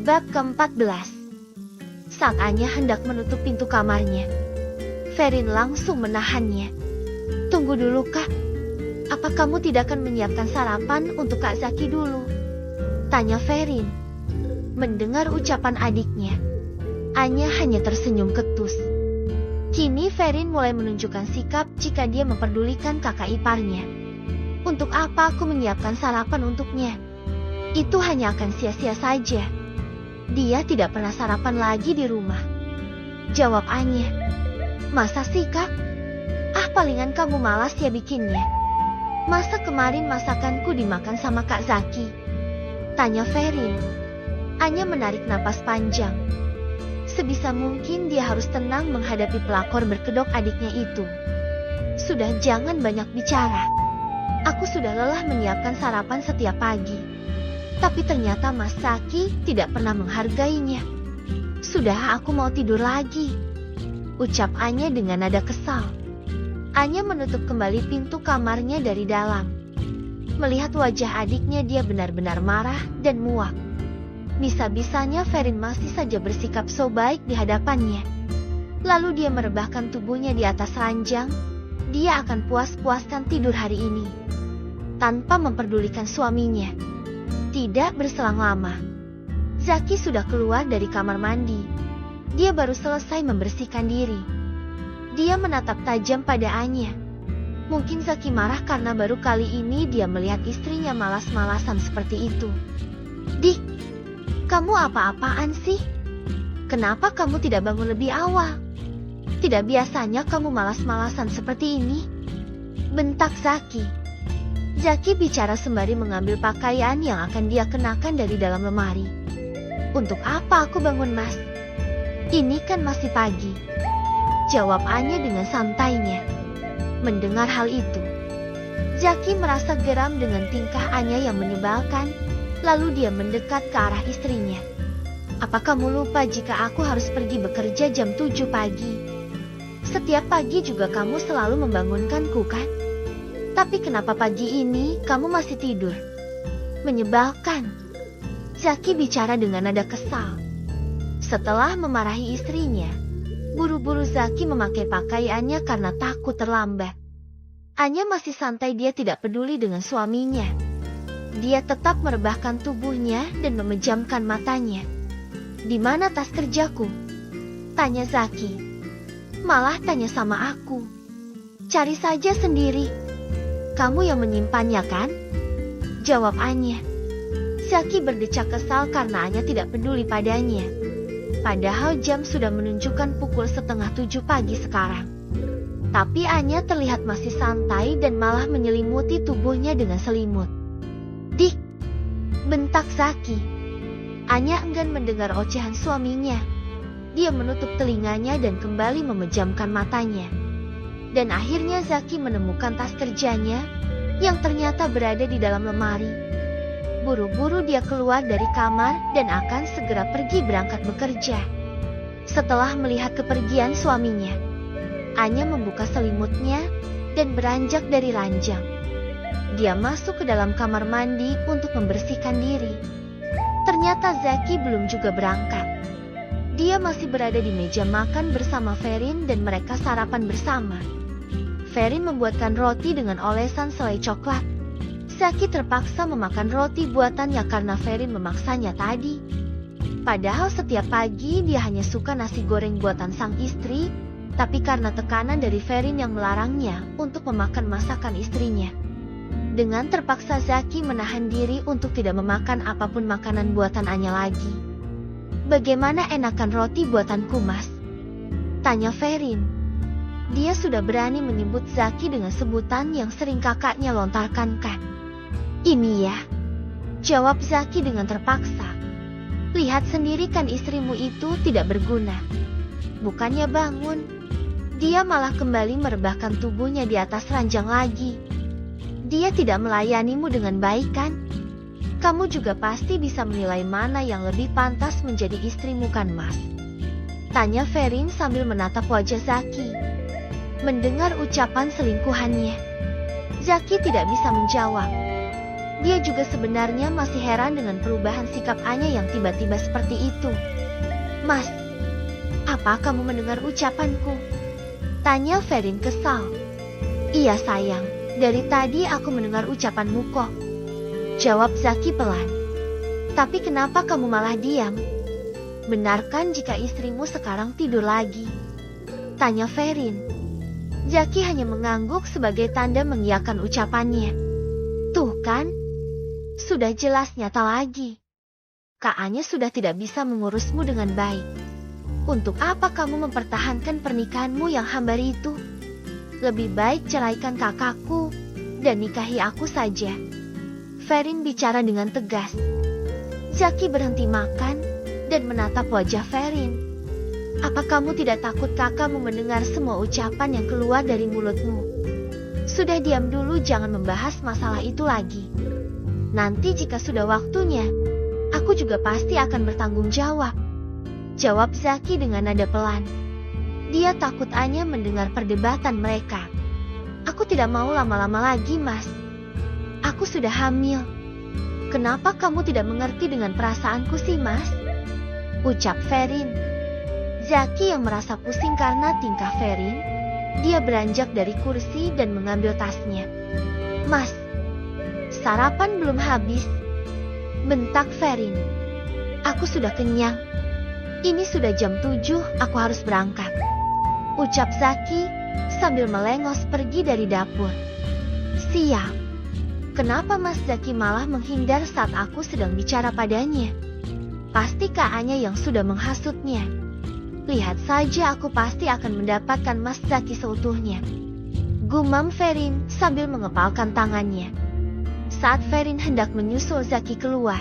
Bab ke-14. Saat Anya hendak menutup pintu kamarnya, Ferin langsung menahannya. "Tunggu dulu, Kak. Apa kamu tidak akan menyiapkan sarapan untuk Kak Zaki dulu?" tanya Ferin. Mendengar ucapan adiknya, Anya hanya tersenyum ketus. Kini Ferin mulai menunjukkan sikap jika dia memperdulikan kakak iparnya. "Untuk apa aku menyiapkan sarapan untuknya? Itu hanya akan sia-sia saja. Dia tidak pernah sarapan lagi di rumah," jawab Anya. "Masa sih, Kak? Palingan kamu malas ya bikinnya. Masa kemarin masakanku dimakan sama Kak Zaki?" tanya Ferin. Anya menarik napas panjang. Sebisa mungkin dia harus tenang menghadapi pelakor berkedok adiknya itu. "Sudah, jangan banyak bicara. Aku sudah lelah menyiapkan sarapan setiap pagi. Tapi ternyata Mas Zaki tidak pernah menghargainya. Sudah, aku mau tidur lagi," ucap Anya dengan nada kesal. Anya menutup kembali pintu kamarnya dari dalam. Melihat wajah adiknya, dia benar-benar marah dan muak. Bisa-bisanya Ferin masih saja bersikap so baik di hadapannya. Lalu dia merebahkan tubuhnya di atas ranjang. Dia akan puas-puaskan tidur hari ini, tanpa memperdulikan suaminya. Tidak berselang lama, Zaki sudah keluar dari kamar mandi. Dia baru selesai membersihkan diri. Dia menatap tajam pada Anya. Mungkin Zaki marah karena baru kali ini dia melihat istrinya malas-malasan seperti itu. "Dik, kamu apa-apaan sih? Kenapa kamu tidak bangun lebih awal? Tidak biasanya kamu malas-malasan seperti ini," bentak Zaki. Zaki bicara sembari mengambil pakaian yang akan dia kenakan dari dalam lemari. "Untuk apa aku bangun, Mas? Ini kan masih pagi," jawab Anya dengan santainya. Mendengar hal itu, Zaki merasa geram dengan tingkah Anya yang menyebalkan. Lalu dia mendekat ke arah istrinya. "Apa kamu lupa jika aku harus pergi bekerja jam 7 pagi? Setiap pagi juga kamu selalu membangunkanku, kan? Tapi kenapa pagi ini kamu masih tidur? Menyebalkan," Zaki bicara dengan nada kesal. Setelah memarahi istrinya, buru-buru Zaki memakai pakaiannya karena takut terlambat. Anya masih santai, dia tidak peduli dengan suaminya. Dia tetap merebahkan tubuhnya dan memejamkan matanya. "Di mana tas kerjaku?" tanya Zaki. "Malah tanya sama aku. Cari saja sendiri. Kamu yang menyimpannya, kan?" jawab Anya. Zaki berdecak kesal karena Anya tidak peduli padanya. Padahal jam sudah menunjukkan pukul 6:30 pagi sekarang. Tapi Anya terlihat masih santai dan malah menyelimuti tubuhnya dengan selimut. "Dik," bentak Zaki. Anya enggan mendengar ocehan suaminya. Dia menutup telinganya dan kembali memejamkan matanya. Dan akhirnya Zaki menemukan tas kerjanya yang ternyata berada di dalam lemari. Buru-buru dia keluar dari kamar dan akan segera pergi berangkat bekerja. Setelah melihat kepergian suaminya, Anya membuka selimutnya dan beranjak dari ranjang. Dia masuk ke dalam kamar mandi untuk membersihkan diri. Ternyata Zaki belum juga berangkat. Dia masih berada di meja makan bersama Ferin dan mereka sarapan bersama. Ferin membuatkan roti dengan olesan selai coklat. Zaki terpaksa memakan roti buatannya karena Ferin memaksanya tadi. Padahal setiap pagi dia hanya suka nasi goreng buatan sang istri, tapi karena tekanan dari Ferin yang melarangnya untuk memakan masakan istrinya. Dengan terpaksa Zaki menahan diri untuk tidak memakan apapun makanan buatan Anya lagi. "Bagaimana enakan roti buatanku, Mas?" tanya Ferin. Dia sudah berani menyebut Zaki dengan sebutan yang sering kakaknya lontarkan, kan? "Ini ya," jawab Zaki dengan terpaksa. "Lihat sendiri kan istrimu itu tidak berguna. Bukannya bangun, dia malah kembali merebahkan tubuhnya di atas ranjang lagi. Dia tidak melayanimu dengan baik, kan? Kamu juga pasti bisa menilai mana yang lebih pantas menjadi istrimu, kan, Mas?" tanya Ferin sambil menatap wajah Zaki. Mendengar ucapan selingkuhannya, Zaki tidak bisa menjawab. Dia juga sebenarnya masih heran dengan perubahan sikap Anya yang tiba-tiba seperti itu. Mas, apa kamu mendengar ucapanku? Tanya Ferin kesal. Iya sayang, dari tadi aku mendengar ucapanmu kok. Jawab Zaki pelan. Tapi kenapa kamu malah diam? Benarkan jika istrimu sekarang tidur lagi? Tanya Ferin. Zaki hanya mengangguk sebagai tanda mengiyakan ucapannya. Tuh kan, sudah jelas nyata lagi. Kak Anya sudah tidak bisa mengurusmu dengan baik. Untuk apa kamu mempertahankan pernikahanmu yang hambar itu? Lebih baik ceraikan kakakku dan nikahi aku saja. Ferin bicara dengan tegas. Zaki berhenti makan dan menatap wajah Ferin. Apa kamu tidak takut kakakmu mendengar semua ucapan yang keluar dari mulutmu? Sudah diam dulu, jangan membahas masalah itu lagi. Nanti jika sudah waktunya, aku juga pasti akan bertanggung jawab. Jawab Zaki dengan nada pelan. Dia takut Anya mendengar perdebatan mereka. Aku tidak mau lama-lama lagi, Mas. Aku sudah hamil. Kenapa kamu tidak mengerti dengan perasaanku sih, Mas? Ucap Ferin. Zaki yang merasa pusing karena tingkah Ferin, dia beranjak dari kursi dan mengambil tasnya. Mas, sarapan belum habis? Bentak Ferin. Aku sudah kenyang. Ini sudah jam 7, aku harus berangkat. Ucap Zaki sambil melengos pergi dari dapur. Siap. Kenapa Mas Zaki malah menghindar saat aku sedang bicara padanya? Pasti Kak Anya yang sudah menghasutnya. Lihat saja, aku pasti akan mendapatkan Mas Zaki seutuhnya. Gumam Ferin sambil mengepalkan tangannya. Saat Ferin hendak menyusul Zaki keluar,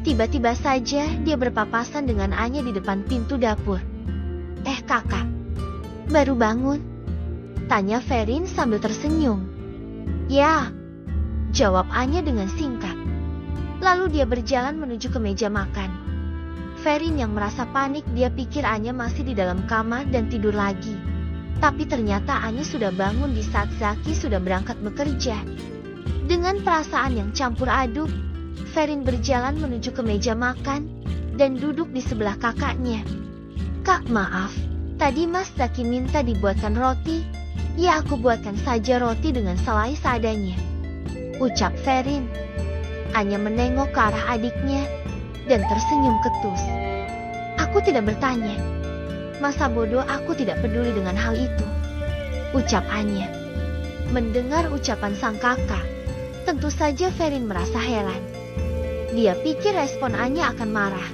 tiba-tiba saja dia berpapasan dengan Anya di depan pintu dapur. Kakak, baru bangun? Tanya Ferin sambil tersenyum. Ya, jawab Anya dengan singkat. Lalu dia berjalan menuju ke meja makan. Ferin yang merasa panik, dia pikir Anya masih di dalam kamar dan tidur lagi. Tapi ternyata Anya sudah bangun di saat Zaki sudah berangkat bekerja. Dengan perasaan yang campur aduk, Ferin berjalan menuju ke meja makan dan duduk di sebelah kakaknya. Kak, maaf, tadi Mas Zaki minta dibuatkan roti. Ya, aku buatkan saja roti dengan selai seadanya. Ucap Ferin. Anya menengok ke arah adiknya dan tersenyum ketus. Aku tidak bertanya. Masa bodoh, aku tidak peduli dengan hal itu. Ucap Anya. Mendengar ucapan sang kakak, tentu saja Ferin merasa heran. Dia pikir respon Anya akan marah.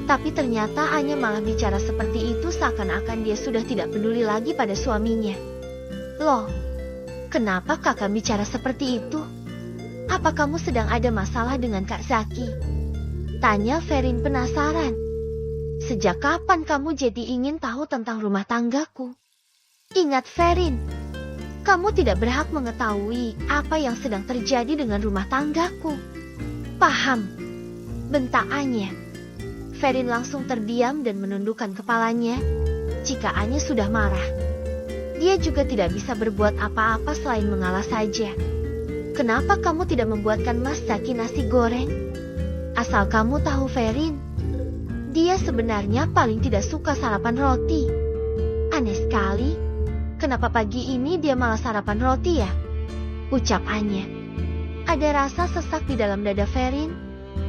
Tapi ternyata Anya malah bicara seperti itu seakan-akan dia sudah tidak peduli lagi pada suaminya. Loh, kenapa kakak bicara seperti itu? Apa kamu sedang ada masalah dengan Kak Zaki? Tanya Ferin penasaran. Sejak kapan kamu jadi ingin tahu tentang rumah tanggaku? Ingat Ferin, kamu tidak berhak mengetahui apa yang sedang terjadi dengan rumah tanggaku. Paham? Bentak Anya. Ferin langsung terdiam dan menundukkan kepalanya. Jika Anya sudah marah, dia juga tidak bisa berbuat apa-apa selain mengalah saja. Kenapa kamu tidak membuatkan Mas Zaki nasi goreng? Asal kamu tahu Ferin, dia sebenarnya paling tidak suka sarapan roti. Aneh sekali, kenapa pagi ini dia malah sarapan roti ya? Ucap Anya. Ada rasa sesak di dalam dada Ferin.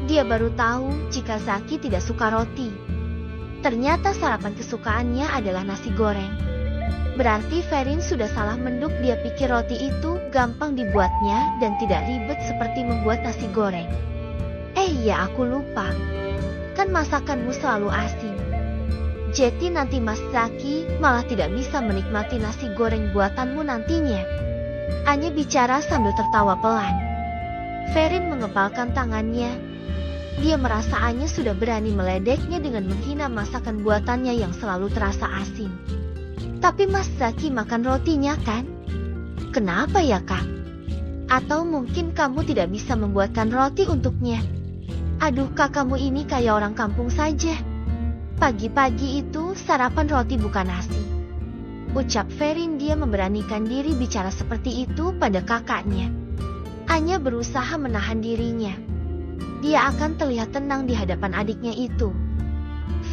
Dia baru tahu jika Zaki tidak suka roti. Ternyata sarapan kesukaannya adalah nasi goreng. Berarti Ferin sudah salah menduk, dia pikir roti itu gampang dibuatnya dan tidak ribet seperti membuat nasi goreng. Ya aku lupa. Kan masakanmu selalu asin. Jadi nanti Mas Zaki malah tidak bisa menikmati nasi goreng buatanmu nantinya. Anya bicara sambil tertawa pelan. Ferin mengepalkan tangannya. Dia merasa Anya sudah berani meledeknya dengan menghina masakan buatannya yang selalu terasa asin. Tapi Mas Zaki makan rotinya kan? Kenapa ya Kak? Atau mungkin kamu tidak bisa membuatkan roti untuknya? Aduh, kakakmu ini kayak orang kampung saja. Pagi-pagi itu sarapan roti bukan nasi. Ucap Ferin. Dia memberanikan diri bicara seperti itu pada kakaknya. Anya berusaha menahan dirinya. Dia akan terlihat tenang di hadapan adiknya itu.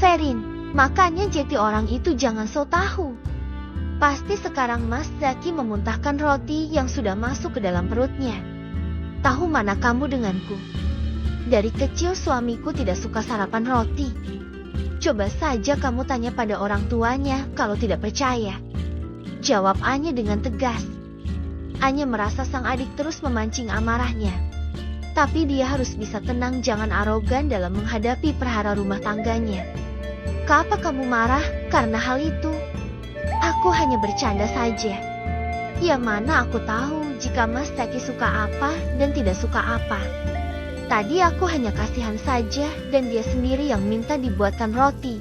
Ferin, makanya jadi orang itu jangan so tahu. Pasti sekarang Mas Zaki memuntahkan roti yang sudah masuk ke dalam perutnya. Tahu mana kamu denganku? Dari kecil suamiku tidak suka sarapan roti. Coba saja kamu tanya pada orang tuanya kalau tidak percaya. Jawab Anya dengan tegas. Anya merasa sang adik terus memancing amarahnya. Tapi dia harus bisa tenang, jangan arogan dalam menghadapi perhara rumah tangganya. Kenapa kamu marah karena hal itu? Aku hanya bercanda saja. Ya mana aku tahu jika Mas Zaki suka apa dan tidak suka apa. Tadi aku hanya kasihan saja dan dia sendiri yang minta dibuatkan roti.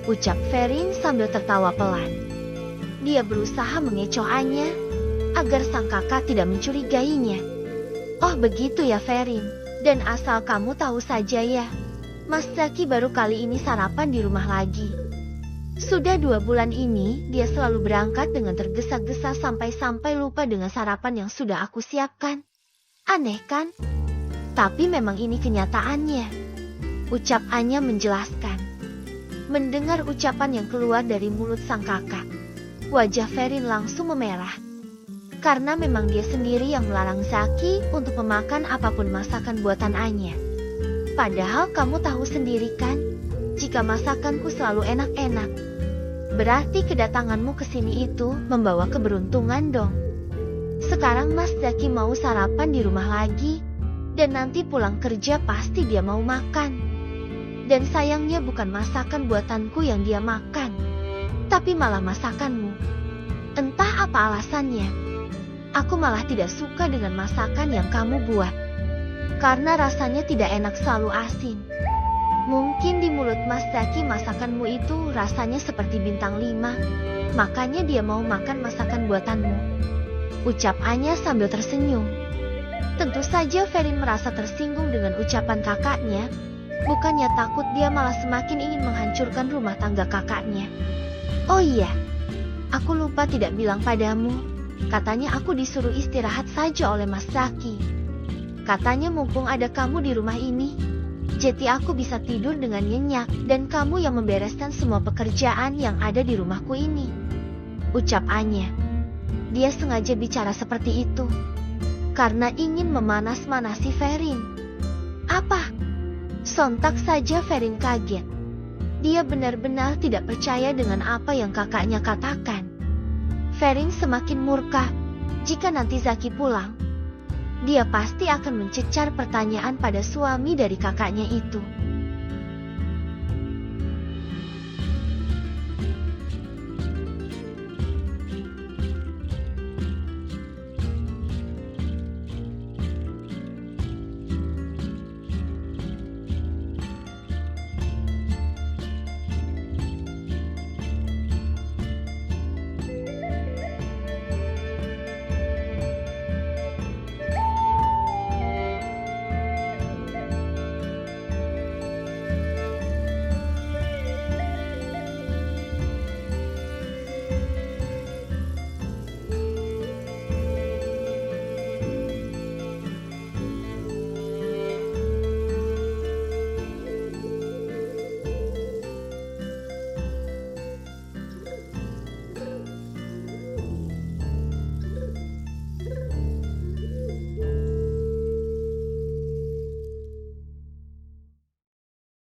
Ucap Ferin sambil tertawa pelan. Dia berusaha mengecoh Anya agar sang kakak tidak mencurigainya. Oh begitu ya Ferin, dan asal kamu tahu saja ya, Mas Zaki baru kali ini sarapan di rumah lagi. Sudah 2 bulan ini dia selalu berangkat dengan tergesa-gesa sampai-sampai lupa dengan sarapan yang sudah aku siapkan. Aneh kan? Tapi memang ini kenyataannya. Ucap Anya menjelaskan. Mendengar ucapan yang keluar dari mulut sang kakak, wajah Ferin langsung memerah. Karena memang dia sendiri yang melarang Zaki untuk memakan apapun masakan buatan Anya. Padahal kamu tahu sendiri kan, jika masakanku selalu enak-enak. Berarti kedatanganmu ke sini itu membawa keberuntungan dong. Sekarang Mas Zaki mau sarapan di rumah lagi, dan nanti pulang kerja pasti dia mau makan. Dan sayangnya bukan masakan buatanku yang dia makan, tapi malah masakanmu. Entah apa alasannya. Aku malah tidak suka dengan masakan yang kamu buat. Karena rasanya tidak enak, selalu asin. Mungkin di mulut Mas Zaki masakanmu itu rasanya seperti bintang 5. Makanya dia mau makan masakan buatanmu. Ucap Anya sambil tersenyum. Tentu saja Ferin merasa tersinggung dengan ucapan kakaknya. Bukannya takut, dia malah semakin ingin menghancurkan rumah tangga kakaknya. Oh iya, aku lupa tidak bilang padamu. Katanya aku disuruh istirahat saja oleh Mas Zaki. Katanya mumpung ada kamu di rumah ini, jadi aku bisa tidur dengan nyenyak dan kamu yang membereskan semua pekerjaan yang ada di rumahku ini. Ucap Anya. Dia sengaja bicara seperti itu karena ingin memanas-manasi Ferin. Apa? Sontak saja Ferin kaget. Dia benar-benar tidak percaya dengan apa yang kakaknya katakan. Ferin semakin murka. Jika nanti Zaki pulang, dia pasti akan mencecar pertanyaan pada suami dari kakaknya itu.